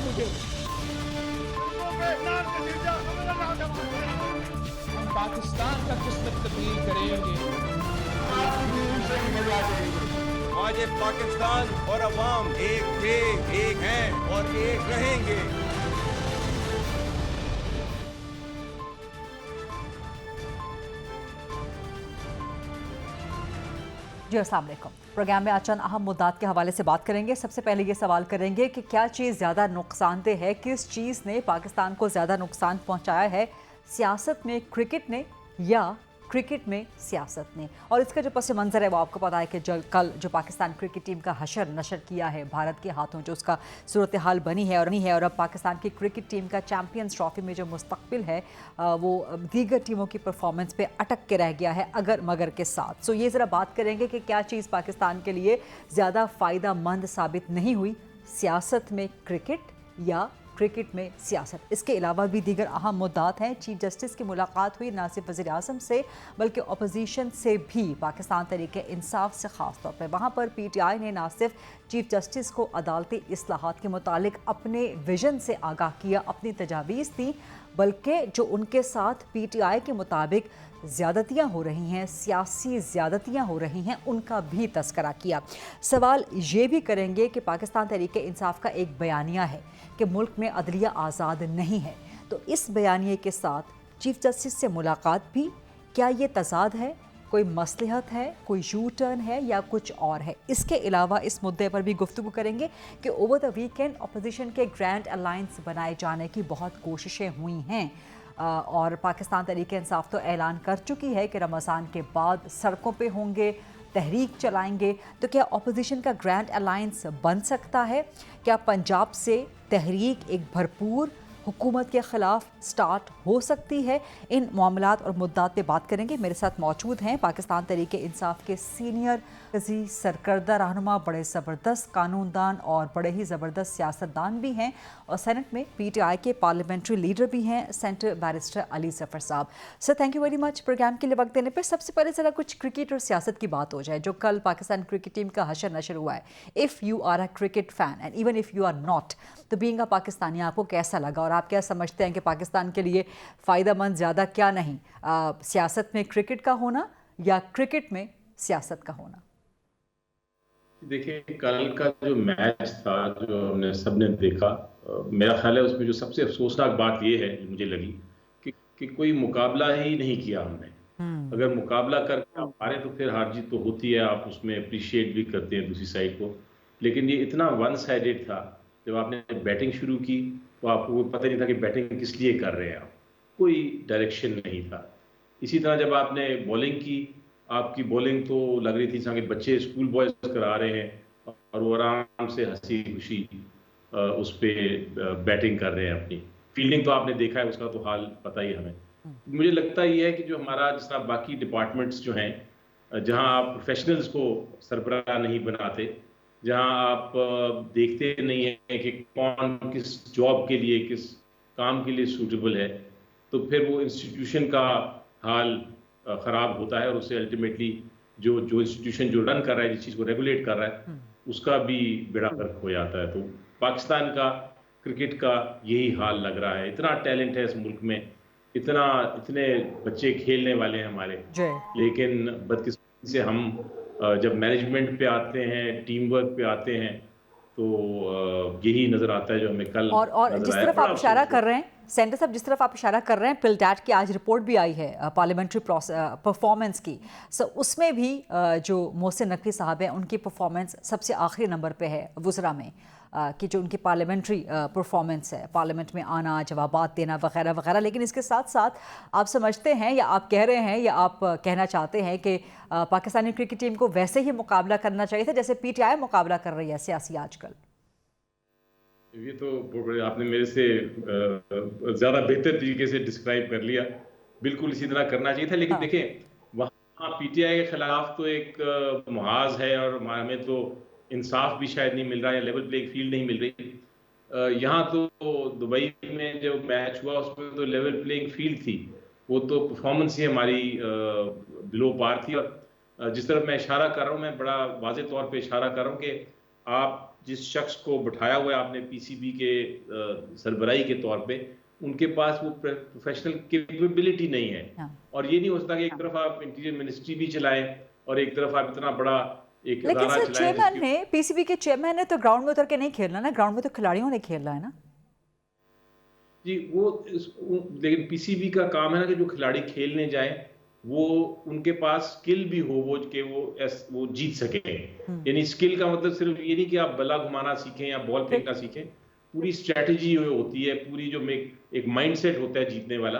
मुझे। हम पाकिस्तान का किस्मत तब्दील करेंगे। आज ये पाकिस्तान और अवाम एक थे, एक हैं और एक रहेंगे। जी अस्सलाम वालेकुम। प्रोग्राम में आज चंद अहम मुद्दात के हवाले से बात करेंगे। सबसे पहले ये सवाल करेंगे कि क्या चीज़ ज़्यादा नुकसानदेह है, किस चीज़ ने पाकिस्तान को ज़्यादा नुकसान पहुंचाया है, सियासत में क्रिकेट ने या क्रिकेट में सियासत ने। और इसका जो पस मंज़र है वो आपको पता है कि कल जो पाकिस्तान क्रिकेट टीम का हशर नशर किया है भारत के हाथों, जो उसका सूरत हाल बनी है और अब पाकिस्तान की क्रिकेट टीम का चैम्पियंस ट्रॉफी में जो मुस्तकबिल है वो दीगर टीमों की परफॉर्मेंस पे अटक के रह गया है अगर मगर के साथ। सो ये ज़रा बात करेंगे कि क्या चीज़ पाकिस्तान के लिए ज़्यादा फ़ायदा मंद साबित नहीं हुई, सियासत में क्रिकेट या क्रिकेट में सियासत। इसके अलावा भी दीगर अहम मुद्दात हैं। चीफ जस्टिस की मुलाकात हुई ना सिर्फ वज़ीर आज़म से बल्कि अपोजिशन से भी, पाकिस्तान तहरीक इंसाफ से ख़ास तौर पर। वहाँ पर PTI ने ना सिर्फ चीफ जस्टिस को अदालती इस्लाहात के मुतालिक अपने विजन से आगाह किया, अपनी तजावीज़ दी, बल्कि जो उनके साथ PTI के मुताबिक ज़्यादतियाँ हो रही हैं, सियासी ज़्यादतियाँ हो रही हैं, उनका भी तस्करा किया। सवाल ये भी करेंगे कि पाकिस्तान तहरीक इंसाफ का एक बयानिया है कि मुल्क में अदलिया आज़ाद नहीं है, तो इस बयानिए के साथ चीफ जस्टिस से मुलाकात भी, क्या ये तज़ाद है, कोई मसलहत है, कोई यू टर्न है या कुछ और है? इसके अलावा इस मुद्दे पर भी गुफ्तगू करेंगे कि ओवर द वीकेंड अपोजिशन के ग्रैंड अलायंस बनाए जाने की बहुत कोशिशें हुई हैं और पाकिस्तान तहरीक इंसाफ तो ऐलान कर चुकी है कि रमज़ान के बाद सड़कों पे होंगे, तहरीक चलाएंगे। तो क्या अपोजिशन का ग्रैंड अलायंस बन सकता है? क्या पंजाब से तहरीक एक भरपूर हुकूमत के ख़िलाफ़ स्टार्ट हो सकती है? इन मामलात और मुद्दात पे बात करेंगे। मेरे साथ मौजूद हैं पाकिस्तान तहरीक इंसाफ के सीनियर सरकर्दा रहनुमा, बड़े ज़बरदस्त कानूनदान और बड़े ही ज़बरदस्त सियासतदान भी हैं, और सेनेट में PTI के पार्लियामेंट्री लीडर भी हैं, सेनेटर बैरिस्टर अली ज़फ़र साहब। Sir, thank you very much programme के लिए वक्त देने पर। सबसे पहले ज़रा कुछ क्रिकेट और सियासत की बात हो जाए। जो कल पाकिस्तान क्रिकेट टीम का हशर नशर हुआ है, if you are a cricket fan and even if you are not, तो बीइंग अ पाकिस्तानी आपको कैसा लगा और आप क्या समझते हैं कि पाकिस्तान के लिए फ़ायदा मंद ज़्यादा क्या नहीं, सियासत में क्रिकेट का होना या क्रिकेट में सियासत का होना? देखिए, कल का जो मैच था, जो हमने सबने देखा, मेरा ख्याल है उसमें जो सबसे अफसोसनाक बात ये है जो मुझे लगी कि कोई मुकाबला ही नहीं किया हमने। अगर मुकाबला करके आप हारे तो फिर हार जीत तो होती है, आप उसमें अप्रिशिएट भी करते हैं दूसरी साइड को, लेकिन ये इतना वन साइडेड था। जब आपने बैटिंग शुरू की तो आपको पता नहीं था कि बैटिंग किस लिए कर रहे हैं आप, कोई डायरेक्शन नहीं था। इसी तरह जब आपने बॉलिंग की, आपकी बॉलिंग तो लग रही थी जैसे बच्चे स्कूल बॉयज करा रहे हैं और वो आराम से हंसी खुशी उस पर बैटिंग कर रहे हैं अपनी। फील्डिंग तो आपने देखा है, उसका तो हाल पता ही हमें। मुझे लगता ही है कि जो हमारा जिस तरह बाकी डिपार्टमेंट्स जो हैं, जहां आप प्रोफेशनल्स को सरबराह नहीं बनाते, जहां आप देखते नहीं हैं कि कौन किस जॉब के लिए, किस काम के लिए सूटेबल है, तो फिर वो इंस्टीट्यूशन का हाल ख़राब होता है और उससे अल्टीमेटली जो इंस्टीट्यूशन जो रन कर रहा है, जिस चीज़ को रेगुलेट कर रहा है, उसका भी बेड़ा गर्क हो जाता है। तो पाकिस्तान का क्रिकेट का यही हाल लग रहा है। इतना टैलेंट है इस मुल्क में, इतने बच्चे खेलने वाले हैं हमारे, लेकिन बदकिस्मती से हम जब मैनेजमेंट पे आते हैं, टीम वर्क पे आते हैं, तो यही नज़र आता है जो हमें कल और जिस तरफ आप इशारा कर रहे हैं सेंटर साहब, जिस तरफ आप इशारा कर रहे हैं, पिलटैट की आज रिपोर्ट भी आई है पार्लियामेंट्री परफॉर्मेंस की। सो उसमें भी जो मोहसिन नकवी साहब हैं उनकी परफॉर्मेंस सबसे आखिरी नंबर पे है वुज़रा में, कि जो उनकी पार्लियामेंट्री परफॉर्मेंस है, पार्लियामेंट में आना, जवाबात देना वगैरह वगैरह। लेकिन इसके साथ साथ आप समझते हैं या आप कह रहे हैं या आप कहना चाहते हैं कि पाकिस्तानी क्रिकेट टीम को वैसे ही मुकाबला करना चाहिए था जैसे PTI मुकाबला कर रही है सियासी आजकल? ये तो आपने मेरे से ज़्यादा बेहतर तरीके से डिस्क्राइब कर लिया। बिल्कुल इसी तरह करना चाहिए था, लेकिन देखें वहाँ PTI के खिलाफ तो एक मुहाज है और हमें तो इंसाफ भी शायद नहीं मिल रहा है, लेवल प्लेइंग फील्ड नहीं मिल रही। यहाँ तो दुबई में जो मैच हुआ उसमें तो लेवल प्लेइंग फील्ड थी, वो तो परफॉर्मेंस ही हमारी बिलो पार थी। और जिस तरफ मैं इशारा कर रहा हूँ, मैं बड़ा वाज़ेह तौर पे इशारा कर रहा हूँ कि आप जिस शख्स को बिठाया हुआ है आपने पीसीबी के सरबराही के तौर पे, उनके पास वो प्रोफेशनल कैपेबिलिटी नहीं है। और ये नहीं हो सकता कि एक तरफ आप इंटीरियर मिनिस्ट्री भी चलाएं और एक तरफ आप इतना बड़ा एक लेकिन अदारा सर चलाएं। चेयरमैन ने, पीसीबी के चेयरमैन ने तो ग्राउंड में उतर के नहीं खेलना ना, ग्राउंड में तो खिलाड़ियों ने खेलना है ना जी। लेकिन पीसीबी का काम है ना कि जो खिलाड़ी खेलने जाए वो उनके पास स्किल भी हो वो जीत सके। यानी स्किल का मतलब सिर्फ ये नहीं कि आप बल्ला घुमाना सीखें या बॉल फेंकना सीखें, पूरी स्ट्रेटजी होती है, पूरी जो एक माइंडसेट होता है जीतने वाला,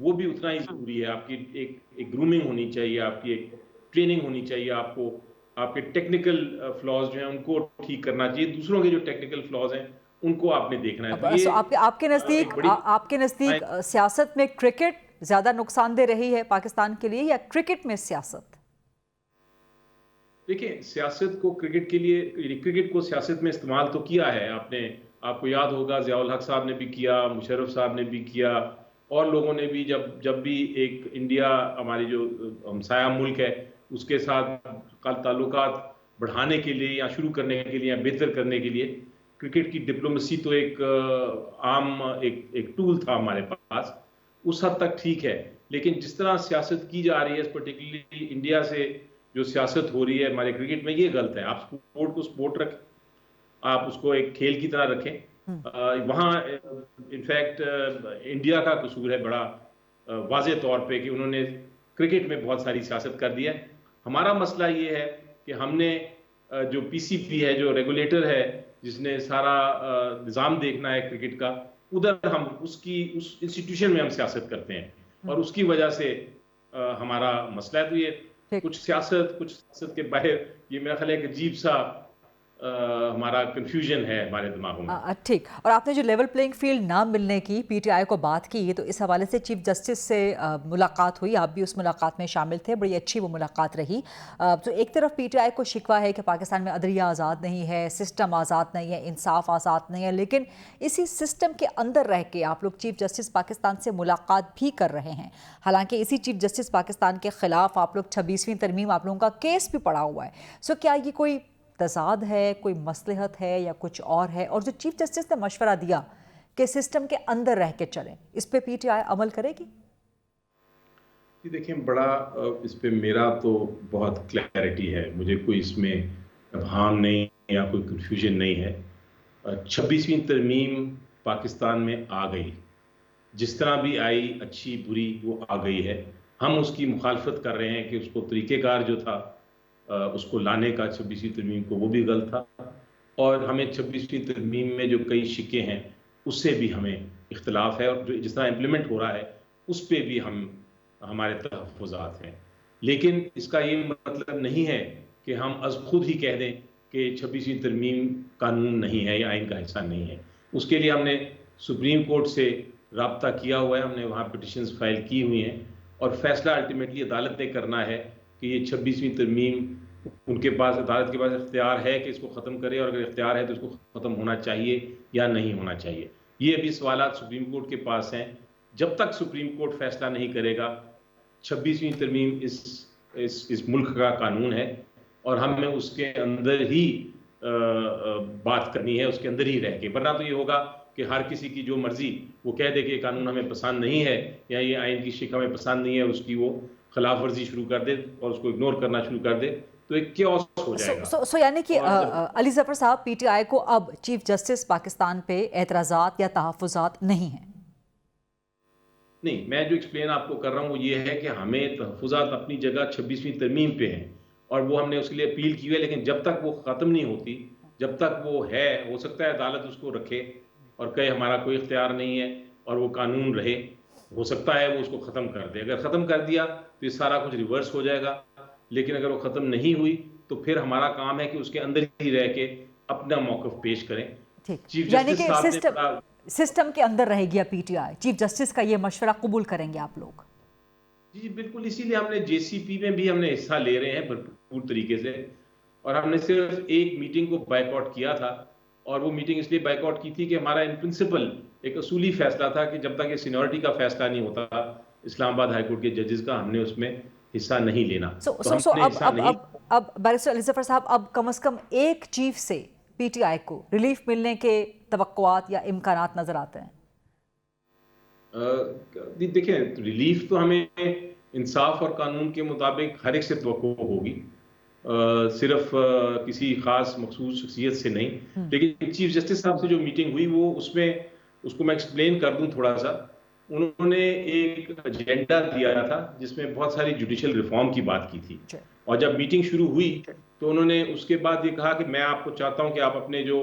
वो भी उतना ही जरूरी है। आपकी एक ग्रूमिंग होनी चाहिए, आपकी एक ट्रेनिंग होनी चाहिए, आपको आपके टेक्निकल फ्लॉज जो हैं उनको ठीक करना चाहिए, दूसरों के जो टेक्निकल फ्लॉज हैं उनको आपने देखना है। तो आपके नजदीक सियासत में क्रिकेट ज्यादा नुकसानदेह रही है पाकिस्तान के लिए या क्रिकेट में सियासत? देखिए, सियासत को क्रिकेट को सियासत में इस्तेमाल तो किया है आपको याद होगा ज़ियाउल हक साहब ने भी किया, मुशर्रफ साहब ने भी किया, और लोगों ने भी जब भी एक इंडिया हमारी जो हमसाया मुल्क है उसके साथ ताल्लुकात बढ़ाने के लिए या शुरू करने के लिए या बेहतर करने के लिए क्रिकेट की डिप्लोमेसी तो एक आम एक टूल था हमारे पास, उस हद तक ठीक है। लेकिन जिस तरह सियासत की जा रही है, पर्टिकुलरली इंडिया से जो सियासत हो रही है हमारे क्रिकेट में, ये गलत है। आप स्पोर्ट को स्पोर्ट रखें, आप उसको एक खेल की तरह रखें। वहाँ इनफैक्ट इंडिया का कसूर है बड़ा वाज़े तौर पे कि उन्होंने क्रिकेट में बहुत सारी सियासत कर दी है। हमारा मसला ये है कि हमने जो पीसीबी है, जो रेगुलेटर है, जिसने सारा निज़ाम देखना है क्रिकेट का, उधर हम उस इंस्टीट्यूशन में हम सियासत करते हैं और उसकी वजह से हमारा मसला है। तो ये कुछ सियासत के बाहर, ये मेरा ख्याल है कि अजीब सा हमारा कंफ्यूजन है हमारे दिमागों में। ठीक। और आपने जो लेवल प्लेइंग फील्ड ना मिलने की पीटीआई को बात की, तो इस हवाले से चीफ जस्टिस से मुलाकात हुई, आप भी उस मुलाकात में शामिल थे, बड़ी अच्छी वो मुलाकात रही। तो एक तरफ पीटीआई को शिकवा है कि पाकिस्तान में अदलिया आज़ाद नहीं है, सिस्टम आज़ाद नहीं है, इंसाफ आज़ाद नहीं है, लेकिन इसी सिस्टम के अंदर रह के आप लोग चीफ जस्टिस पाकिस्तान से मुलाकात भी कर रहे हैं। हालांकि इसी चीफ जस्टिस पाकिस्तान के खिलाफ आप लोग 26वीं तरमीम, आप लोगों का केस भी पड़ा हुआ है। सो क्या ये कोई तजाद है, कोई मसलहत है या कुछ और है? और जो चीफ जस्टिस ने मशवरा दिया कि सिस्टम के अंदर रह के चलें, इस पे पीटीआई अमल करेगी? जी देखिए, इस पे मेरा तो बहुत क्लैरिटी है, मुझे कोई इसमें अबहाम नहीं या कोई कन्फ्यूजन नहीं है। 26वीं तरमीम पाकिस्तान में आ गई, जिस तरह भी आई, अच्छी बुरी, वो आ गई है। हम उसकी मुखालफत कर रहे हैं कि उसको तरीक़ेकार जो था उसको लाने का 26वीं तरमीम को, वो भी गलत था। और हमें 26वीं तरमीम में जो कई शिक्के हैं उससे भी हमें इख्तलाफ है, और जो जिस तरह इम्प्लीमेंट हो रहा है उस पर भी हमारे तहफ़्फ़ुज़ात हैं। लेकिन इसका ये मतलब नहीं है कि हम अज़ खुद ही कह दें कि 26वीं तरमीम कानून नहीं है या आइन का हिस्सा नहीं है। उसके लिए हमने सुप्रीम कोर्ट से रब्ता किया हुआ है, हमने वहाँ पिटिशन्स फाइल की हुई हैं, और फैसला अल्टीमेटली अदालत ने करना है कि ये 26वीं तरमीम उनके पास, अदालत के पास इख्तियार है कि इसको ख़त्म करे, और अगर इख्तियार है तो इसको ख़त्म होना चाहिए या नहीं होना चाहिए। ये अभी सवालात सुप्रीम कोर्ट के पास हैं। जब तक सुप्रीम कोर्ट फैसला नहीं करेगा, 26वीं तरमीम इस मुल्क का कानून है और हमें उसके अंदर ही बात करनी है, उसके अंदर ही रह के। वरना तो ये होगा कि हर किसी की जो मर्जी वो कह दे कि ये कानून हमें पसंद नहीं है या ये आइन की शिक हमें पसंद नहीं है, उसकी वो खिलाफ वर्जी शुरू कर दे और उसको इग्नोर करना शुरू कर दे, तो एक क्योस हो जाएगा। सो यानी कि अली ज़फ़र साहब, पीटीआई को अब चीफ जस्टिस पाकिस्तान पे एतराज़ात या तहफ़्फ़ुज़ात नहीं हैं? नहीं, मैं जो एक्सप्लेन आपको कर रहा हूँ वो ये है कि हमें तहफ़्फ़ुज़ात अपनी जगह 26वीं तरमीम पे हैं और वो हमने उसके लिए अपील की है। लेकिन जब तक वो ख़त्म नहीं होती, जब तक वो है, हो सकता है अदालत उसको रखे और कहे हमारा कोई इख्तियार नहीं है और वो कानून रहे, हो सकता है वो उसको ख़त्म कर दे। अगर ख़त्म कर दिया तो ये सारा कुछ रिवर्स हो जाएगा। लेकिन अगर वो ख़त्म नहीं हुई तो फिर हमारा काम है कि उसके अंदर ही रह के अपना मौक़िफ़ पेश करें। ठीक, यानी कि सिस्टम के अंदर रहेगी पीटीआई, चीफ जस्टिस का ये मशवरा कबूल करेंगे आप लोग? जी बिल्कुल, इसीलिए हमने जेसीपी में भी हमने हिस्सा ले रहे हैं भरपूर तरीके से, और हमने सिर्फ एक मीटिंग को बायकॉट किया था, और वो मीटिंग इसलिए बायकॉट की थी कि हमारा इन प्रिंसिपल एक असूली फैसला था कि जब तक ये सीनियरिटी का फैसला नहीं होता इस्लामाबाद हाईकोर्ट के जजेस का, हमने उसमें हिस्सा नहीं लेना। अब बैरिस्टर अली ज़फ़र साहब, अब कम से कम एक चीफ से پی ٹی آئی کو ریلیف ملنے کے توقعات یا امکانات نظر آتے ہیں؟ دیکھیں ریلیف تو ہمیں انصاف اور قانون کے مطابق ہر ایک سے توقع ہوگی، صرف کسی خاص مخصوص شخصیت سے نہیں. لیکن چیف جسٹس صاحب سے جو میٹنگ ہوئی وہ اس کو میں ایکسپلین کر دوں تھوڑا سا. انہوں نے ایک ایجنڈا دیا تھا جس میں بہت ساری جوڈیشل ریفارم کی بات کی تھی، اور جب میٹنگ شروع ہوئی تو انہوں نے اس کے بعد یہ کہا کہ میں آپ کو چاہتا ہوں کہ آپ اپنے جو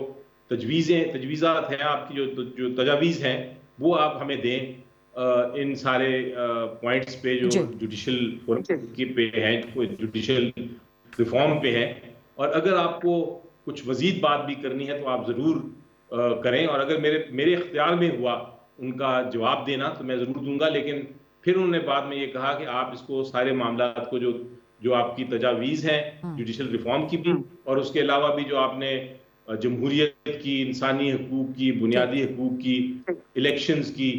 تجویزات ہیں، آپ کی جو تجاویز ہیں وہ آپ ہمیں دیں ان سارے پوائنٹس پہ جو جوڈیشل پہ ہیں، جوڈیشل ریفارم پہ ہیں. اور اگر آپ کو کچھ مزید بات بھی کرنی ہے تو آپ ضرور کریں، اور اگر میرے اختیار میں ہوا ان کا جواب دینا تو میں ضرور دوں گا. لیکن پھر انہوں نے بعد میں یہ کہا کہ آپ اس کو سارے معاملات کو جو آپ کی تجاویز ہیں جوڈیشل ریفارم کی بھی، اور اس کے علاوہ بھی جو آپ نے جمہوریت کی، انسانی حقوق کی، بنیادی حقوق کی، الیکشنز کی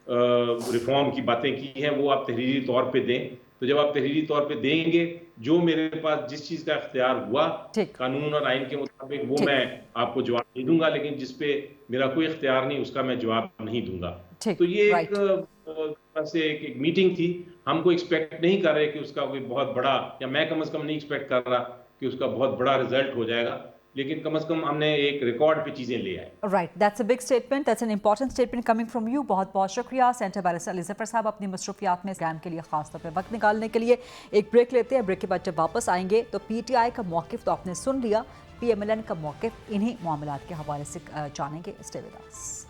ریفارم کی باتیں کی ہیں، وہ آپ تحریری طور پہ دیں. تو جب آپ تحریری طور پہ دیں گے، جو میرے پاس جس چیز کا اختیار ہوا قانون اور آئین کے مطابق وہ میں آپ کو جواب دے دوں گا، لیکن جس پہ میرا کوئی اختیار نہیں اس کا میں جواب نہیں دوں گا. تو یہ ایک میٹنگ تھی. ہم کو ایکسپیکٹ نہیں کر رہے کہ اس کا کوئی بہت بڑا، یا میں کم از کم نہیں ایکسپیکٹ کر رہا کہ اس کا بہت بڑا رزلٹ ہو جائے گا، لیکن کم از کم ہم نے ایک ریکارڈ پہ چیزیں لے آئے. Right, that's a big statement, that's an important statement coming from you. بہت بہت شکریہ سینٹر بیرسٹر علی ظفر صاحب اپنی مصروفیات میں اس پروگرام کے لیے خاص طور پہ وقت نکالنے کے لیے. ایک بریک لیتے ہیں، بریک کے بعد جب واپس آئیں گے تو پی ٹی آئی کا موقف تو آپ نے سن لیا، پی ایم ایل این کا موقف انہی معاملات کے حوالے سے جانیں گے. Stay with us.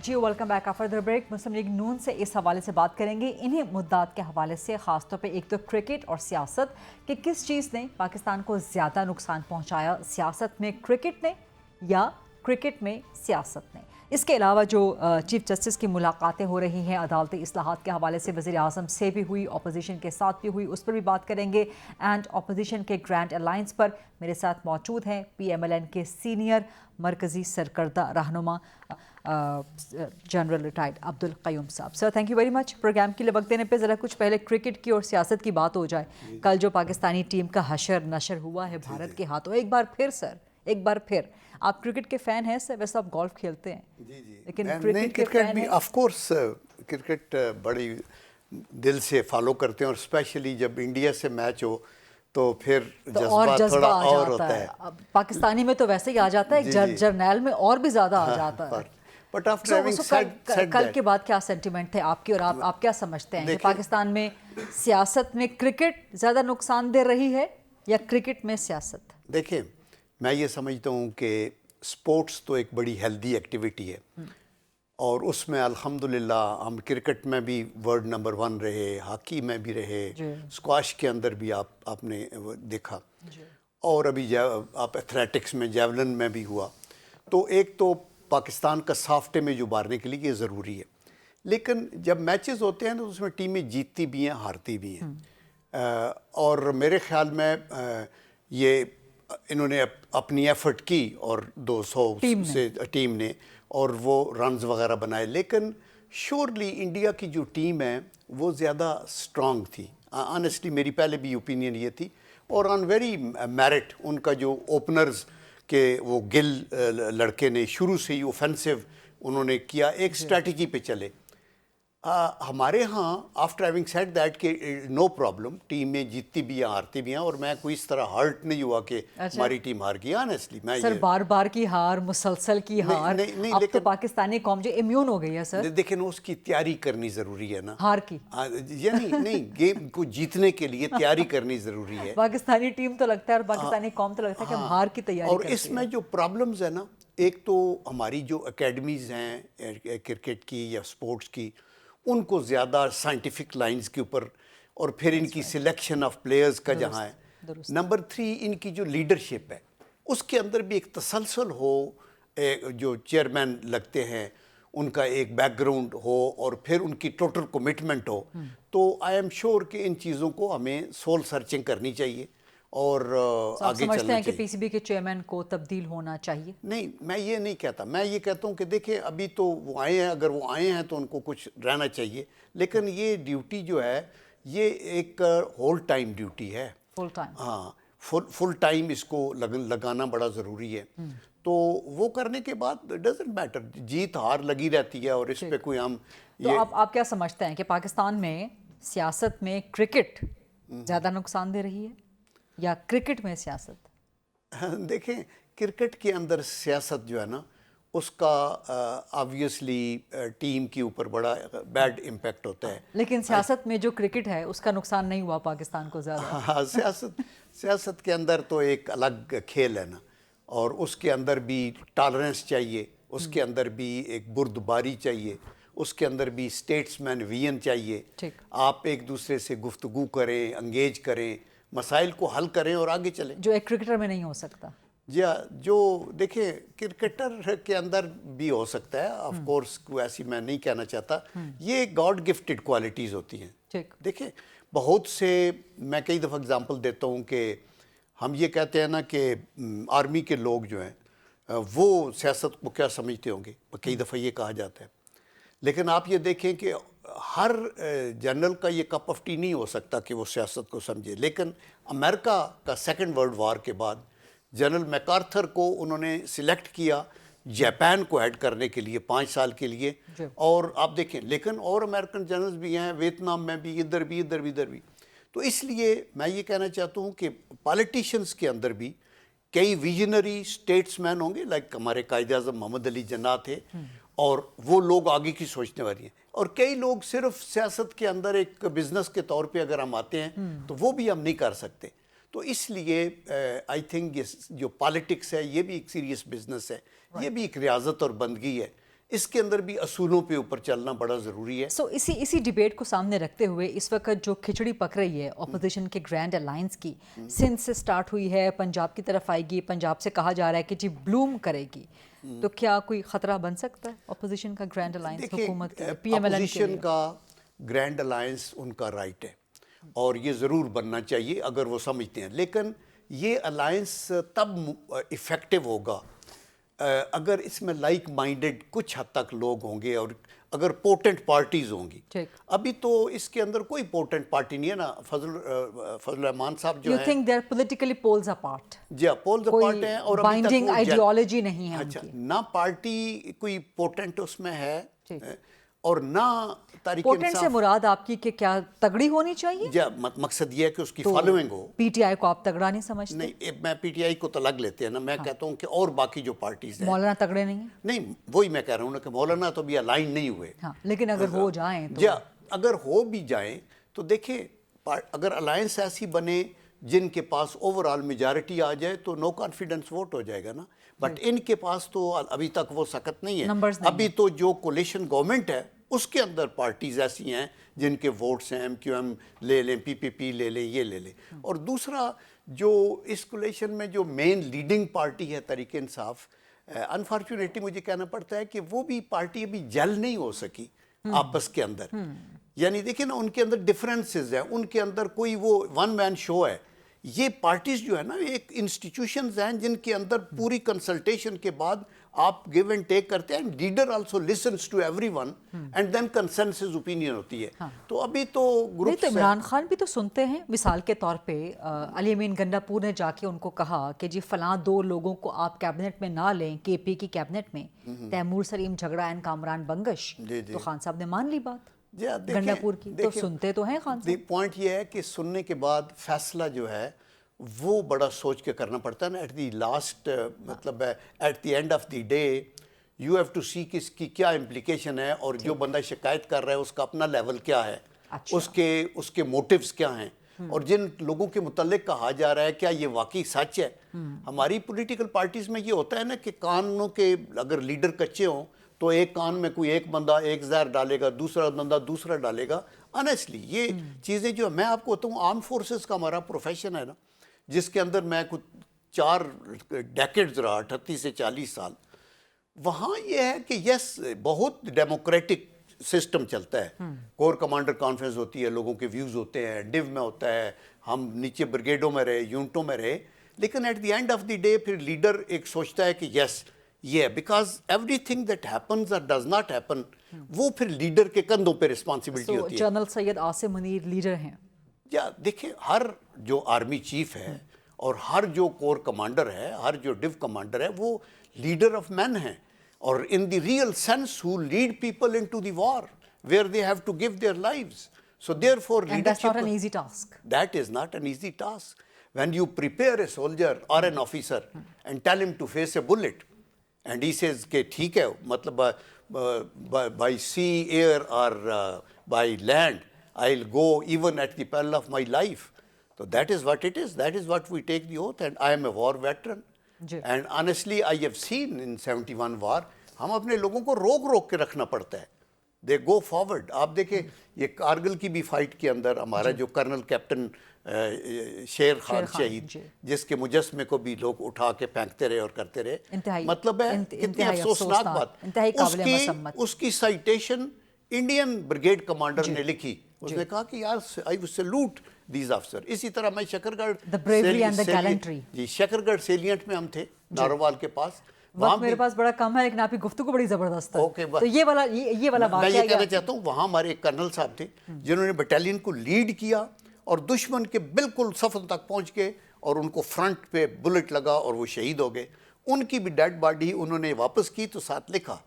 جی welcome back after the break. Muslim League Noon سے اس حوالے سے بات کریں گے انہی مدعات کے حوالے سے، خاص طور پہ ایک تو کرکٹ اور سیاست، کہ کس چیز نے پاکستان کو زیادہ نقصان پہنچایا، سیاست میں کرکٹ نے یا کرکٹ میں سیاست نے. اس کے علاوہ جو چیف جسٹس کی ملاقاتیں ہو رہی ہیں عدالتی اصلاحات کے حوالے سے، وزیر اعظم سے بھی ہوئی، اپوزیشن کے ساتھ بھی ہوئی، اس پر بھی بات کریں گے. اینڈ اپوزیشن کے گرینڈ الائنس پر میرے ساتھ موجود ہیں پی ایم ایل این کے سینئر مرکزی سرکردہ رہنما جنرل ریٹائرڈ عبدالقیوم صاحب. Sir thank you very much. Programme کے لیے وقت دینے پہ ذرا کچھ پہلے کرکٹ کی اور سیاست کی بات ہو جائے. کل جو پاکستانی ٹیم کا حشر نشر ہوا ہے بھارت کے ہاتھوں، ایک بار پھر آپ کرکٹ کے فین ہیں سر، ویسے آپ گولف کھیلتے ہیں لیکن کرکٹ کے فین ہیں؟ آف کورس کرکٹ بڑی دل سے فالو کرتے ہیں، اور اسپیشلی جب انڈیا سے میچ ہو تو پھر جذبہ تھوڑا اور ہوتا ہے. پاکستانی میں تو ویسے ہی آ جاتا ہے، جرنیل میں اور بھی زیادہ آ جاتا ہے. بٹ آفٹر ہیونگ سیڈ کل کے بعد کیا سینٹیمنٹ تھے آپ کی، اور آپ کیا سمجھتے ہیں کہ پاکستان میں سیاست میں کرکٹ زیادہ نقصان دہ رہی ہے یا کرکٹ میں سیاست؟ دیکھیں میں یہ سمجھتا ہوں کہ سپورٹس تو ایک بڑی ہیلدی ایکٹیویٹی ہے، اور اس میں الحمدللہ ہم کرکٹ میں بھی ورلڈ نمبر 1 رہے، ہاکی میں بھی رہے، اسکواش کے اندر بھی آپ نے دیکھا، اور ابھی آپ ایتھلیٹکس میں جیولن میں بھی ہوا. تو ایک تو پاکستان کا سافٹے میں جو مارنے کے لیے یہ ضروری ہے. لیکن جب میچز ہوتے ہیں تو اس میں ٹیمیں جیتتی بھی ہیں ہارتی بھی ہیں، اور میرے خیال میں یہ انہوں نے اپنی ایفرٹ کی اور 200 سے ٹیم نے، اور وہ رنز وغیرہ بنائے. لیکن شیورلی انڈیا کی جو ٹیم ہے وہ زیادہ اسٹرانگ تھی. آنیسٹلی میری پہلے بھی اوپینین یہ تھی، اور آن ویری میرٹ ان کا جو اوپنرز کہ وہ گل لڑکے نے شروع سے ہی اوفینسو انہوں نے کیا، ایک اسٹریٹجی پہ چلے. ہمارے ہاں آفٹر ہیونگ سیڈ دیٹ کہ نو پرابلم، ٹیم میں جیتتی بھی ہیں ہارتی بھی ہیں، اور میں کوئی اس طرح ہرٹ نہیں ہوا کہ ہماری ٹیم ہار گئی. آنیسٹلی میں سر بار بار کی ہار، مسلسل کی ہار، اب تو پاکستانی قوم جو امیون ہو گئی ہے سر. لیکن اس کی تیاری کرنی ضروری ہے نا، ہار کی یعنی نہیں، گیم کو جیتنے کے لیے تیاری کرنی ضروری ہے. پاکستانی ٹیم تو لگتا ہے اور پاکستانی قوم تو لگتا ہے کہ ہم ہار کی تیاری اور اس میں جو پرابلمز ہیں نا، ایک تو ہماری جو اکیڈمیز ہیں کرکٹ کی یا سپورٹس کی، ان کو زیادہ سائنٹیفک لائنز کے اوپر، اور پھر ان کی سلیکشن آف پلیئرز کا جہاں ہے. نمبر 3 ان کی جو لیڈرشپ ہے اس کے اندر بھی ایک تسلسل ہو، جو چیئرمین لگتے ہیں ان کا ایک بیک گراؤنڈ ہو، اور پھر ان کی ٹوٹل کمٹمنٹ ہو. تو آئی ایم شیور کہ ان چیزوں کو ہمیں سول سرچنگ کرنی چاہیے اور آگے چلنا سمجھتے ہیں کہ چاہیے. پی سی بی کے چیئرمین کو تبدیل ہونا چاہیے؟ نہیں، میں یہ نہیں کہتا. میں یہ کہتا ہوں کہ دیکھیں ابھی تو وہ آئے ہیں، اگر وہ آئے ہیں تو ان کو کچھ رہنا چاہیے. لیکن یہ ڈیوٹی جو ہے یہ ایک ہول ٹائم ڈیوٹی ہے. Full time. ہاں فل ٹائم اس کو لگانا بڑا ضروری ہے. تو وہ کرنے کے بعد ڈزنٹ میٹر, جیت ہار لگی رہتی ہے اور اس پہ کوئی ہم تو آپ کیا سمجھتے ہیں کہ پاکستان میں سیاست میں کرکٹ زیادہ نقصان دے رہی ہے یا کرکٹ میں سیاست؟ دیکھیں کرکٹ کے اندر سیاست جو ہے نا اس کا آبویسلی ٹیم کے اوپر بڑا بیڈ امپیکٹ ہوتا ہے. لیکن سیاست میں جو کرکٹ ہے اس کا نقصان نہیں ہوا پاکستان کو زیادہ. ہاں سیاست کے اندر تو ایک الگ کھیل ہے نا, اور اس کے اندر بھی ٹالرنس چاہیے, اس کے اندر بھی ایک بردباری چاہیے, اس کے اندر بھی اسٹیٹس مین ویژن چاہیے. آپ ایک دوسرے سے گفتگو کریں, انگیج کریں, مسائل کو حل کریں اور آگے چلیں, جو ایک کرکٹر میں نہیں ہو سکتا. جی جو دیکھیں کرکٹر کے اندر بھی ہو سکتا ہے آف کورس, کوئی ایسی میں نہیں کہنا چاہتا, یہ گاڈ گفٹڈ کوالٹیز ہوتی ہیں. دیکھیں بہت سے, میں کئی دفعہ اگزامپل دیتا ہوں کہ ہم یہ کہتے ہیں نا کہ آرمی کے لوگ جو ہیں وہ سیاست کو کیا سمجھتے ہوں گے, کئی دفعہ یہ کہا جاتا ہے. لیکن آپ یہ دیکھیں کہ ہر جنرل کا یہ کپ آف ٹی نہیں ہو سکتا کہ وہ سیاست کو سمجھے. لیکن امریکہ کا سیکنڈ ورلڈ وار کے بعد جنرل میکارتھر کو انہوں نے سلیکٹ کیا جاپان کو ہیڈ کرنے کے لیے 5 سال کے لیے, اور آپ دیکھیں لیکن اور امریکن جنرلز بھی ہیں ویتنام میں بھی, ادھر بھی. تو اس لیے میں یہ کہنا چاہتا ہوں کہ پالیٹیشنز کے اندر بھی کئی ویژنری اسٹیٹس مین ہوں گے, لائک ہمارے قائد اعظم محمد علی جناح تھے, اور وہ لوگ آگے کی سوچنے والی ہیں. اور کئی لوگ صرف سیاست کے اندر ایک بزنس کے طور پہ اگر ہم آتے ہیں تو وہ بھی ہم نہیں کر سکتے. تو اس لیے آئی تھنک یہ جو پالیٹکس ہے یہ بھی ایک سیریس بزنس ہے, یہ بھی ایک ریاضت اور بندگی ہے, اس کے اندر بھی اصولوں پہ اوپر چلنا بڑا ضروری ہے. سو اسی ڈیبیٹ کو سامنے رکھتے ہوئے اس وقت جو کھچڑی پک رہی ہے اپوزیشن کے گرینڈ الائنس کی, سندھ سے سٹارٹ ہوئی ہے, پنجاب کی طرف آئے گی, پنجاب سے کہا جا رہا ہے کہ جی بلوم کرے گی, تو کیا کوئی خطرہ بن سکتا ہے اپوزیشن کا گرینڈ الائنس حکومت کے پی ایم ایل این کے لیے؟ اپوزیشن کا گرینڈ الائنس ان کا رائٹ ہے اور یہ ضرور بننا چاہیے اگر وہ سمجھتے ہیں. لیکن یہ الائنس تب افیکٹو ہوگا اگر اس میں لائک مائنڈڈ کچھ حد تک لوگ ہوں گے اور اگر پورٹنٹ پارٹیز ہوں گی. ابھی تو اس کے اندر کوئی پورٹنٹ پارٹی نہیں ہے نا. فضل الرحمان صاحب جو ہیں, You think they're politically poles apart? G poles apart ہیں, اور ابھی تک بائنڈنگ آئیڈیالوجی نہیں ہے. اچھا, نہ پارٹی کوئی پورٹنٹ اس میں ہے اور نہ تحریک پورٹنٹ انصاف. سے مراد آپ کی کہ کیا تگڑی ہونی چاہیے؟ جی مقصد یہ ہے کہ اس کی following who. P T I کو آپ تگڑا نہیں سمجھتے؟ نہیں, میں پی ٹی آئی کو تو الگ لیتے ہیں نا, میں کہتا ہوں کہ اور باقی جو پارٹیز ہیں. مولانا تگڑے نہیں ہیں؟ نہیں, وہی میں کہہ رہا ہوں نا کہ مولانا تو بھی الائن نہیں ہوئے. لیکن اگر ہو جائیں تو, جی اگر ہو بھی جائیں تو دیکھیں اگر الائنس ایسی بنے جن کے پاس اوور آل میجارٹی آ جائے تو نو کانفیڈنس ووٹ ہو جائے گا نا. بٹ ان کے پاس تو ابھی تک وہ سخت نہیں ہے. ابھی تو جو کولیشن گورنمنٹ ہے اس کے اندر پارٹیز ایسی ہیں جن کے ووٹس ہیں, ایم کیو ایم لے لیں, پی پی پی لے لیں, یہ لے لیں. اور دوسرا جو اس کولیشن میں جو مین لیڈنگ پارٹی ہے تحریک انصاف, انفارچونیٹلی مجھے کہنا پڑتا ہے کہ وہ بھی پارٹی ابھی جل نہیں ہو سکی آپس کے اندر. یعنی دیکھیں نا ان کے اندر ڈفرینسز ہیں, ان کے اندر کوئی وہ ون مین شو ہے. یہ پارٹیز جو ہے نا ایک انسٹیٹیوشنز ہیں جن کے اندر پوری کنسلٹیشن کے بعد آپ گیو اینڈ ٹیک کرتے ہیں. Leader also listens to everyone and then consensus opinion ہوتی ہے. تو ابھی تو نہیں, تو عمران خان بھی تو سنتے ہیں. مثال کے طور پہ علی امین گنڈا پور نے جا کے ان کو کہا کہ جی فلاں 2 لوگوں کو آپ کیبنٹ میں نہ لیں کے پی کی کیبنٹ میں, تیمور سلیم جھگڑا اینڈ کامران بنگش. تو خان صاحب نے مان لی بات گنڈا پور کی. تو سنتے تو ہیں خان صاحب. پوائنٹ یہ ہے کہ سننے کے بعد فیصلہ جو ہے وہ بڑا سوچ کے کرنا پڑتا ہے نا. ایٹ دی لاسٹ مطلب ہے at the end of the day you have to see کہ اس کی کیا امپلیکیشن ہے, اور جو بندہ شکایت کر رہا ہے اس کا اپنا لیول کیا ہے, اس کے موٹیوز کیا ہیں, اور جن لوگوں کے متعلق کہا جا رہا ہے کیا یہ واقعی سچ ہے. ہماری پولیٹیکل پارٹیز میں یہ ہوتا ہے نا کہ کانوں کے اگر لیڈر کچے ہوں تو ایک کان میں کوئی ایک بندہ ایک زہر ڈالے گا, دوسرا بندہ دوسرا ڈالے گا. آنیسٹلی یہ چیزیں جو میں آپ کو بتاؤں, آرم فورسز کا ہمارا پروفیشن ہے نا, جس کے اندر میں کچھ 4 ڈیکیڈز رہا, 38 سے 40 سال. وہاں یہ ہے کہ یس بہت ڈیموکریٹک سسٹم چلتا ہے. کور کمانڈر کانفرنس ہوتی ہے, لوگوں کے ویوز ہوتے ہیں, ڈیو میں ہوتا ہے, ہم نیچے بریگیڈوں میں رہے, یونٹوں میں رہے. لیکن at the end of the day پھر لیڈر ایک سوچتا ہے کہ یس یہ because everything that happens اور ڈز ناٹ ہیپن وہ پھر لیڈر کے کندھوں پہ رسپانسبلٹی تو ہوتی ہے. جنرل سید عاصم منیر لیڈر ہیں. یا دیکھیں ہر جو آرمی چیف ہے اور ہر جو کور کمانڈر ہے, ہر جو ڈو کمانڈر ہے, وہ لیڈر آف مین ہیں, اور in the real sense who led people into the war where they have to give their lives. So therefore And that's not leadership, an easy task. that is not an easy task. When you prepare a soldier or an officer and tell him to face a bullet and he says کہ ٹھیک ہے, مطلب by sea, air or by land I'll go even at the peril of my life. So that is what it is. That is what we take the oath, and I am a war veteran. And honestly I have seen in 71 war ہم اپنے لوگوں کو روک کے رکھنا پڑتا ہے. دے go forward. آپ دیکھیں یہ کارگل کی بھی فائٹ کے اندر ہمارا جو کرنل کیپٹن شیر خان شہید, جس کے مجسمے کو بھی لوگ اٹھا کے پھینکتے رہے اور کرتے رہے, مطلب ہے کتنی افسوسناک بات. اس کی سائٹیشن انڈین بریگیڈ کمانڈر نے لکھی. اس نے کہا کہ یار I salute these officers. اسی طرح میں شکرگڑھ سیلینٹ میں ہم تھے نارووال کے پاس. وقت میرے پاس بڑا کم ہے لیکن آپ کی گفتگو بڑی زبردست ہے. تو یہ والا میں یہ کہنا چاہتا ہوں, وہاں ہمارے ایک کرنل صاحب تھے جنہوں نے بٹالین کو لیڈ کیا اور دشمن کے بالکل صفوں تک پہنچ گئے اور ان کو فرنٹ پہ بلٹ لگا اور وہ شہید ہو گئے. ان کی بھی ڈیڈ باڈی انہوں نے واپس کی تو ساتھ لکھا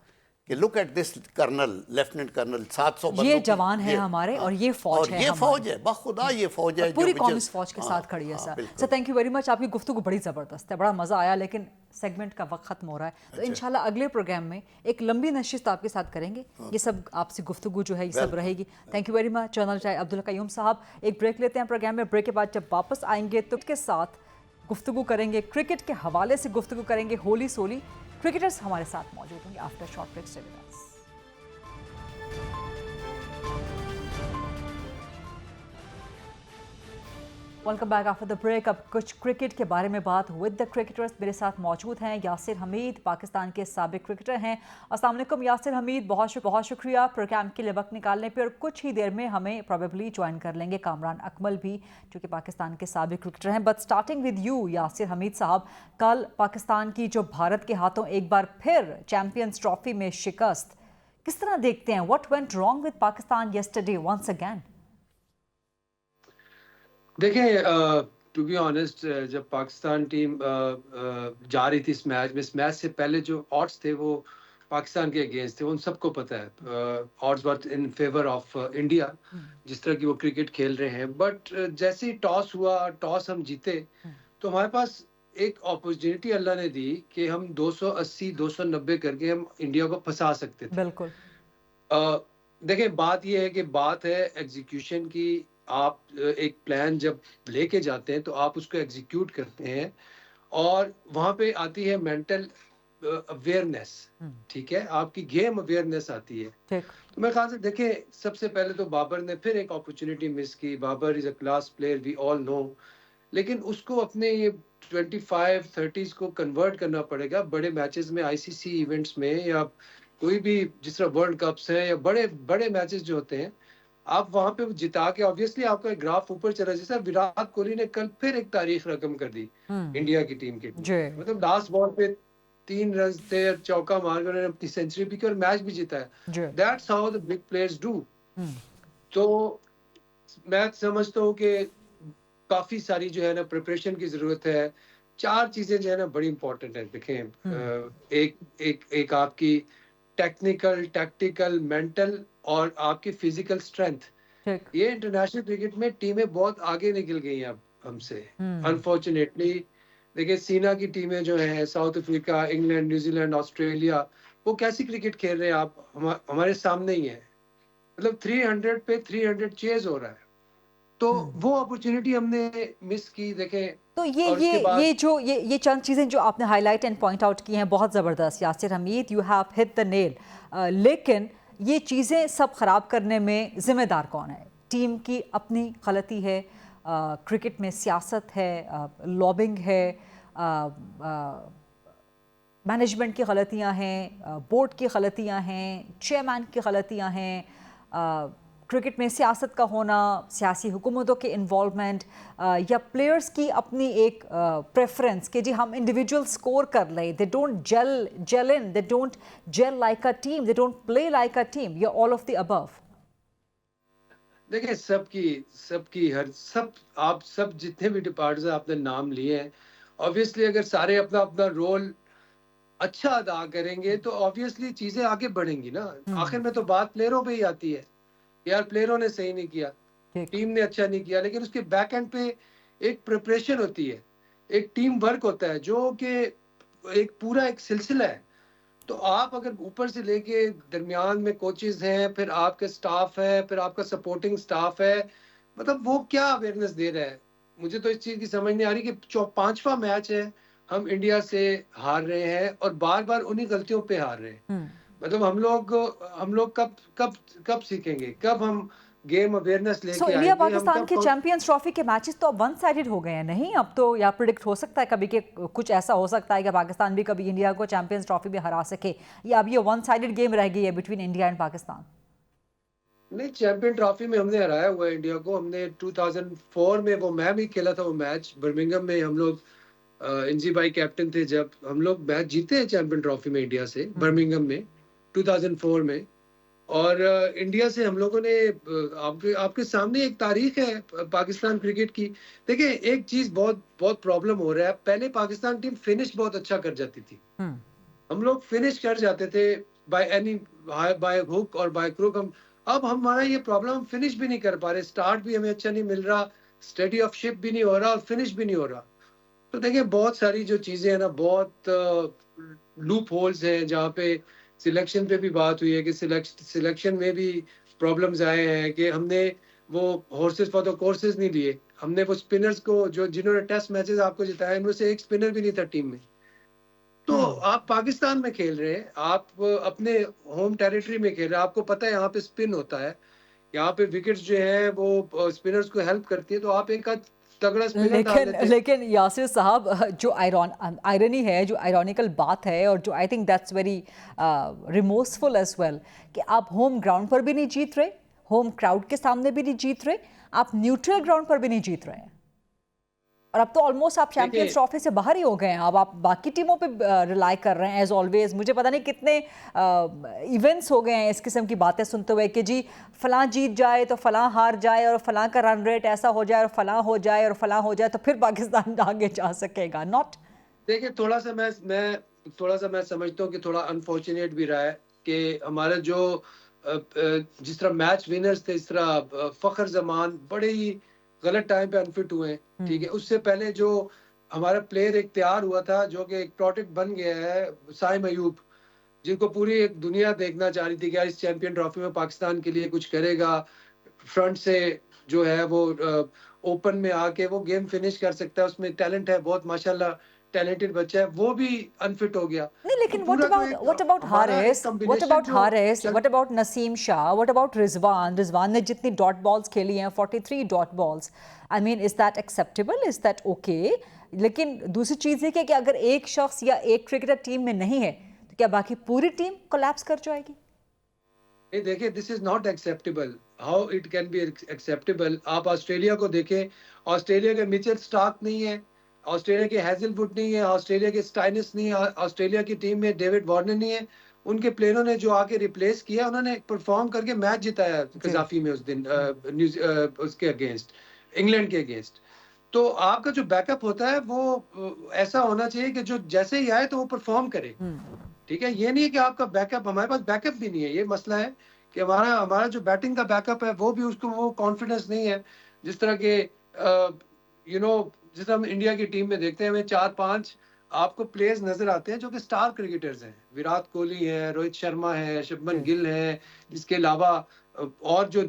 کہ look at this colonel, lieutenant colonel, 700 بندوں, یہ جوان ہیں ہمارے اور یہ فوج ہے, یہ فوج ہے, بخدا یہ فوج ہے, پوری قوم اس فوج کے ساتھ کھڑی ہے. سر تھینک یو ویری مچ. آپ کی گفتگو بڑی زبردست ہے, بڑا مزہ آیا, لیکن سیگمنٹ کا وقت ختم ہو رہا ہے. تو انشاءاللہ اگلے پروگرام میں ایک لمبی نشست آپ کے ساتھ کریں گے. یہ سب آپ سے گفتگو جو ہے یہ سب رہے گی. Thank you very much general Abdul Qayyum صاحب. ایک بریک لیتے ہیں پروگرام میں. بریک کے بعد جب واپس آئیں گے تو کے ساتھ گفتگو کریں گے, کرکٹ کے حوالے سے گفتگو کریں گے. ہولی سولی کرکٹرز ہمارے ساتھ موجود ہوں گے. After short break stay with us. Welcome back after the break. اب کچھ کرکٹ کے بارے میں بات ود دا کرکٹرز. میرے ساتھ موجود ہیں یاسر حمید, پاکستان کے سابق کرکٹر ہیں. السلام علیکم یاسر حمید, بہت شکریہ پروگرام کے لیے وقت نکالنے پہ, اور کچھ ہی دیر میں ہمیں پروبیبلی جوائن کر لیں گے کامران اکمل بھی, جو کہ پاکستان کے سابق کرکٹر ہیں. But starting with you Yasir Hameed sahab, کل پاکستان کی جو بھارت کے ہاتھوں ایک بار پھر چیمپئنز ٹرافی میں شکست, کس طرح دیکھتے ہیں؟ What went wrong with Pakistan yesterday once again? دیکھیں ٹو بی آنیسٹ, جب پاکستان ٹیم جا رہی تھی اس میچ سے پہلے جو آڈس تھے وہ پاکستان کے اگینسٹ تھے, ان سب کو پتہ ہے odds were in favour of India, جس طرح کی وہ کرکٹ کھیل رہے ہیں. بٹ جیسے ہی ٹاس ہوا, ٹاس ہم جیتے, تو ہمارے پاس ایک اپرچونٹی اللہ نے دی کہ ہم 280-290 کر کے ہم انڈیا کو پھنسا سکتے تھے. بالکل. دیکھیں بات یہ ہے کہ بات ہے ایگزیکیوشن کی. آپ ایک پلان جب لے کے جاتے ہیں تو آپ اس کو ایگزیکیوٹ کرتے ہیں, اور وہاں پہ آتی ہے مینٹل اویئرنیس. ٹھیک ہے, آپ کی گیم اویئرنیس آتی ہے. تو میرے خیال سے دیکھیں سب سے پہلے تو بابر نے پھر ایک اپرچونٹی مس کی. بابر از اے کلاس پلیئر, وی آل نو, لیکن اس کو اپنے یہ 25-30 کو کنورٹ کرنا پڑے گا بڑے میچز میں, آئی سی سی ایونٹس میں, یا کوئی بھی جس طرح ورلڈ کپس ہیں یا بڑے میچز جو ہوتے ہیں, آپ وہاں پہ جتا کے آبویسلی آپ کا گراف اوپر چلا. جیسا وراٹ کوہلی نے کل پھر ایک تاریخ رقم کر دی انڈیا کی ٹیم کے, مطلب لاسٹ بال پہ 3 رنز تھے, چوکا مار کر انہوں نے اپنی سینچری بھی کی اور میچ بھی جیتا ہے. That's how the big players do. تو میں سمجھتا ہوں کہ کافی ساری جو ہے نا پریپریشن کی ضرورت ہے. 4 چیزیں جو ہے نا بڑی امپورٹنٹ ہیں. دیکھیں ایک آپ کی ٹیکنیکل, ٹیکٹیکل, مینٹل اور آپ کی فزیکل اسٹرینتھ. یہ انٹرنیشنل کرکٹ میں ٹیمیں بہت آگے نکل گئی ہیں اب ہم سے انفارچونیٹلی. دیکھیں سینا کی ٹیمیں جو ہیں, South Africa, England, New Zealand, Australia, وہ کیسی کرکٹ کھیل رہے ہیں آپ ہمارے سامنے ہی ہیں. مطلب 300 پہ 300 چیز ہو رہا ہے. تو وہ اپرچونٹی ہم نے مس کی. دیکھیں تو یہ چند چیزیں جو آپ نے high light and point out کی ہیں بہت زبردست یاسر حمید, یو ہیو ہٹ دا نیل. لیکن یہ چیزیں سب خراب کرنے میں ذمہ دار کون ہے؟ ٹیم کی اپنی غلطی ہے, کرکٹ میں سیاست ہے, لابنگ ہے, مینجمنٹ کی غلطیاں ہیں, بورڈ کی غلطیاں ہیں, چیئرمین کی غلطیاں ہیں, क्रिकेट में सियासत का होना, सियासी हुकूमतों के इन्वॉल्वमेंट या प्लेयर्स की अपनी एक प्रेफरेंस कि जी हम इंडिविजुअल स्कोर कर लें, they don't gel in, they don't gel like a team, they don't play like a team, या ऑल ऑफ द अबव? देखिए सबकी आप सब जितने भी डिपार्टमेंट्स आपने नाम लिए हैं, ऑब्वियसली अगर सारे अपना अपना रोल अच्छा अदा करेंगे तो ऑब्वियसली चीजें आगे बढ़ेंगी ना। आखिर में तो बात प्लेयरों पे ही आती है, यार प्लेयरों ने सही नहीं किया, टीम ने अच्छा नहीं किया, लेकिन उसके बैक एंड पे एक प्रिपरेशन होती है, एक टीम वर्क होता है जो कि एक पूरा एक सिलसिला है। तो आप अगर ऊपर से लेके दरमियान में कोचेस हैं, फिर आपके स्टाफ है, फिर आपका सपोर्टिंग स्टाफ है, मतलब वो क्या अवेयरनेस दे रहा है। मुझे तो इस चीज की समझ नहीं आ रही कि 5वां मैच है, हम इंडिया से हार रहे हैं और बार बार उन्हीं गलतियों पे हार रहे हैं। मतलब हम लोग कब सीखेंगे, कब हम गेम अवेयरनेस लेके आएंगे। इंडिया पाकिस्तान की चैंपियंस ट्रॉफी के मैचेस तो अब वन साइडेड हो गए हैं नहीं? अब तो या प्रिडिक्ट हो सकता है कभी कि कुछ ऐसा हो सकता है कि पाकिस्तान भी कभी इंडिया को चैंपियंस ट्रॉफी में हरा सके, या अब ये वन साइडेड गेम रह गई है बिटवीन इंडिया एंड पाकिस्तान? नहीं, चैंपियन ट्रॉफी में हमने हराया हुआ है इंडिया को। हमने 2004 में वो मैं भी खेला था, वो मैच बर्मिंघम में हम लोग, इंजी भाई कैप्टन थे, जब हम लोग मैच जीते हैं चैंपियन ट्रॉफी में इंडिया से बर्मिंघम में 2004 में। और इंडिया से हम लोगों ने आपके सामने एक तारीख है पाकिस्तान क्रिकेट की। देखिए एक चीज बहुत प्रॉब्लम हो रहा है, पहले पाकिस्तान टीम फिनिश बहुत अच्छा कर जाती थी, हम लोग फिनिश कर जाते थे बाय हुक और बाय क्रुक। अब हमारा ये प्रॉब्लम, फिनिश भी नहीं कर पा रहे, स्टार्ट भी हमें अच्छा नहीं मिल रहा, स्टडी ऑफ शिप भी नहीं हो रहा और फिनिश भी नहीं हो रहा। तो देखिए बहुत सारी जो चीजें हैं ना, बहुत लूप होल्स हैं जहाँ पे सिलेक्शन पे भी बात हुई है कि सिलेक्शन में भी प्रॉब्लम्स आए हैं कि हमने वो हॉर्सेस फॉर द कोर्सेज नहीं लिए, हमने वो स्पिनर्स को जिन्होंने टेस्ट मैचेस आपको जिताया, इनमें से एक स्पिनर भी नहीं था टीम में। तो आप पाकिस्तान में खेल रहे हैं, आप अपने होम टेरिटरी में खेल रहे हैं, आपको पता है यहाँ पे स्पिन होता है, यहाँ पे विकेट्स जो है वो स्पिनर्स को हेल्प करती है, तो आप एक तगड़ा स्पिनर डाल लेते हैं। लेकिन यासिर साहब, जो आयरनी है, जो आयरॉनिकल बात है, और जो I think that's very remorseful as well, कि आप होम ग्राउंड पर भी नहीं जीत रहे, होम क्राउड के सामने भी नहीं जीत रहे, आप न्यूट्रल ग्राउंड पर भी नहीं जीत रहे हैं, और अब तो ऑलमोस्ट आप चैंपियंस ट्रॉफी से बाहर ही हो गए हैं। अब आप बाकी टीमों पे रिलाई कर रहे हैं एज ऑलवेज। मुझे पता नहीं कितने इवेंट्स हो गए हैं इस किस्म की बातें सुनते हुए कि जी फलां जीत जाए तो फलां हार जाए, और फलां का रन रेट ऐसा हो जाए, और फलां हो जाए, और फलां हो जाए, तो फिर पाकिस्तान आगे जा सकेगा। नॉट, देखिए थोड़ा सा मैं समझता हूँ कि थोड़ा अनफॉर्चुनेट भी रहा है कि हमारे जो जिस तरह मैच विनर्स थे, इस तरह फखर जमान बड़े ही गलत टाइम पे अनफिट हुए हैं, ठीक है। उससे पहले जो हमारा प्लेयर एक तैयार हुआ था, जो कि एक प्रोडक्ट बन गया है, साइम अयूब, जिनको पूरी एक दुनिया देखना चाह रही थी कि इस चैंपियन ट्रॉफी में पाकिस्तान के लिए कुछ करेगा, फ्रंट से जो है वो ओपन में आके वो गेम फिनिश कर सकता है, उसमें टैलेंट है बहुत, माशाल्लाह टैलेंटेड बच्चा है, वो भी अनफिट हो गया। नहीं, लेकिन what about Haris, what about Naseem Shah, what about Rizwan ने जितनी डॉट बॉल्स खेली हैं, 43 dot balls, I mean is that acceptable, is that okay? लेकिन दूसरी चीज़ है कि अगर एक शख्स या एक क्रिकेटर टीम में नहीं है तो क्या बाकी पूरी टीम कोलैप्स कर जाएगी? देखिए this is not acceptable. How it can be acceptable? आप ऑस्ट्रेलिया को देखें, ऑस्ट्रेलिया के मिचेल स्टार्क नहीं है, ऑस्ट्रेलिया के हैजलवुड नहीं है, ऑस्ट्रेलिया के स्टाइनिस नहीं है, ऑस्ट्रेलिया की टीम में डेविड वार्नर नहीं है। उनके प्लेयरों ने जो आके रिप्लेस किया, उन्होंने परफॉर्म करके मैच जिताया कजाफी में उस दिन उसके अगेंस्ट, इंग्लैंड के अगेंस्ट। तो आपका जो बैकअप होता है वो ऐसा होना चाहिए कि जो जैसे ही आए तो वो परफॉर्म करे, ठीक है। ये नहीं है कि आपका बैकअप, हमारे पास बैकअप भी नहीं है, ये मसला है कि हमारा जो बैटिंग का बैकअप है वो भी उसको वो कॉन्फिडेंस नहीं है। जिस तरह के जिस तरह हम इंडिया की टीम में देखते हैं, हमें 4-5 आपको प्लेयर्स नजर आते हैं जो कि स्टार क्रिकेटर्स हैं, विराट कोहली है, रोहित शर्मा है, शुभमन गिल है, इसके अलावा और जो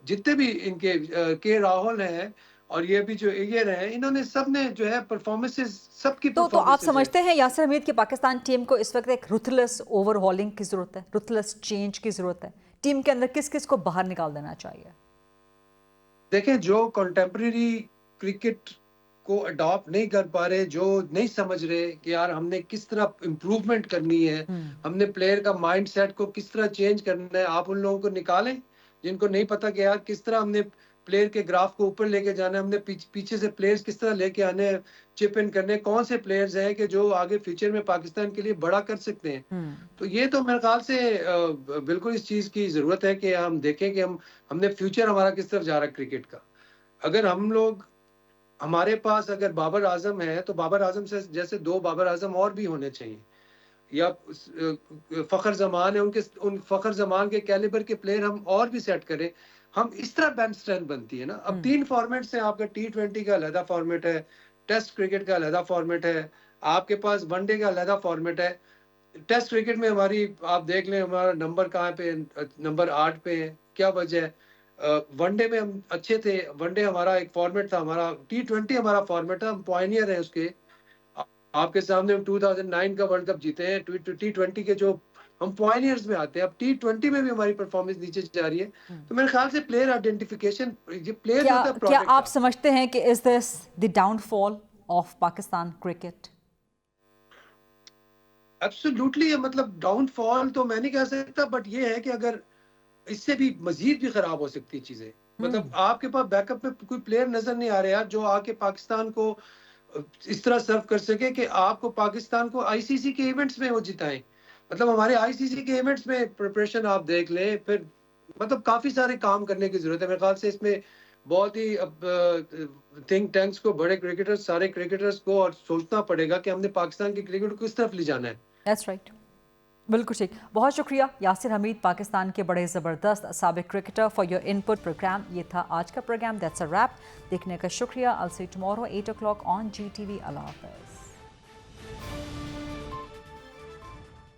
जितने भी इनके के राहुल हैं, और ये भी जो ये रहे, इन्होंने सब ने जो है परफॉर्मेंसेस सबकी तो आप समझते हैं यासिर हमीद कि पाकिस्तान टीम को इस वक्त एक रुथलेस ओवरहॉलिंग की जरूरत है, रुथलेस चेंज की जरूरत है? टीम के अंदर किस किस को बाहर निकाल देना चाहिए? देखें, जो कंटेम्प्रेरी क्रिकेट को अडॉप्ट नहीं कर पा रहे, जो नहीं समझ रहे कि यार हमने किस तरह इम्प्रूवमेंट करनी है, हमने प्लेयर का माइंड सेट को किस तरह चेंज करना है, आप उन लोगों को निकालें जिनको नहीं पता कि यार किस तरह हमने प्लेयर के ग्राफ को ऊपर लेके जाना है, हमने पीछे से प्लेयर्स किस तरह लेके आने हैं, चिप इन करने, कौन से प्लेयर्स हैं कि जो आगे फ्यूचर में पाकिस्तान के लिए बड़ा कर सकते हैं। तो ये तो मेरे ख्याल से बिल्कुल इस चीज़ की ज़रूरत है कि हम देखें कि हमने फ्यूचर हमारा किस तरफ जा रहा है क्रिकेट का। अगर हम लोग, हमारे पास अगर बाबर आजम है तो बाबर आजम से जैसे 2 बाबर आजम और भी होने चाहिए, या फखर जमान है, उन फखर जमान के कैलिबर के प्लेयर हम और भी सेट करें, हम इस तरह बेंच स्ट्रेंथ बनती है ना। अब 3 फॉर्मेट्स हैं आपका, T20 का अलहदा फॉर्मेट है, टेस्ट क्रिकेट का अलहदा फॉर्मेट है, आपके पास वनडे का अलहदा फॉर्मेट है। टेस्ट क्रिकेट में हमारी आप देख लें हमारा नंबर कहाँ पे, नंबर 8 पे है, क्या वजह है? वनडे में हम अच्छे थे, वनडे हमारा एक फॉर्मेट था, हमारा T20 हमारा फॉर्मेट था, हम पॉइनियर हैं उसके। आपके सामने हम 2009 का वर्ल्ड कप जीते हैं, T20 के जो हम पॉइनियर्स में आते हैं। अब T20 में भी हमारी परफॉर्मेंस नीचे जा रही है। तो मेरे ख्याल से प्लेयर आइडेंटिफिकेशन, ये प्लेयर जो होता है क्या आप समझते हैं कि is this the downfall of Pakistan cricket? Absolutely, मतलब डाउनफॉल तो मैं नहीं कह सकता, बट ये है कि अगर इससे भी मजीद भी खराब हो सकती है चीजें। मतलब आपके पास बैकअप में कोई प्लेयर नजर नहीं आ रहा यार जो आके पाकिस्तान को इस तरह सर्व कर सके कि आपको पाकिस्तान को आईसीसी के इवेंट्स में वो जिताएं। मतलब हमारे आईसीसी के इवेंट्स में प्रिपरेशन आप देख लें, फिर मतलब काफी सारे काम करने की जरूरत है मेरे ख्याल से। इसमें बहुत ही थिंक टैंक्स को, बड़े क्रिकेटर्स, सारे क्रिकेटर्स को और सोचना पड़ेगा कि हमने पाकिस्तान की क्रिकेट को किस तरफ ले जाना है। दैट्स राइट, बिल्कुल ठीक। बहुत शुक्रिया यासिर हमीद, पाकिस्तान के बड़े ज़बरदस्त साबिक cricketer, for your input program. ये था आज का प्रोग्राम, दैट्स अ रैप। देखने का शुक्रिया। I'll see you tomorrow 8 o'clock on GTV। अल्लाह हाफ़िज़।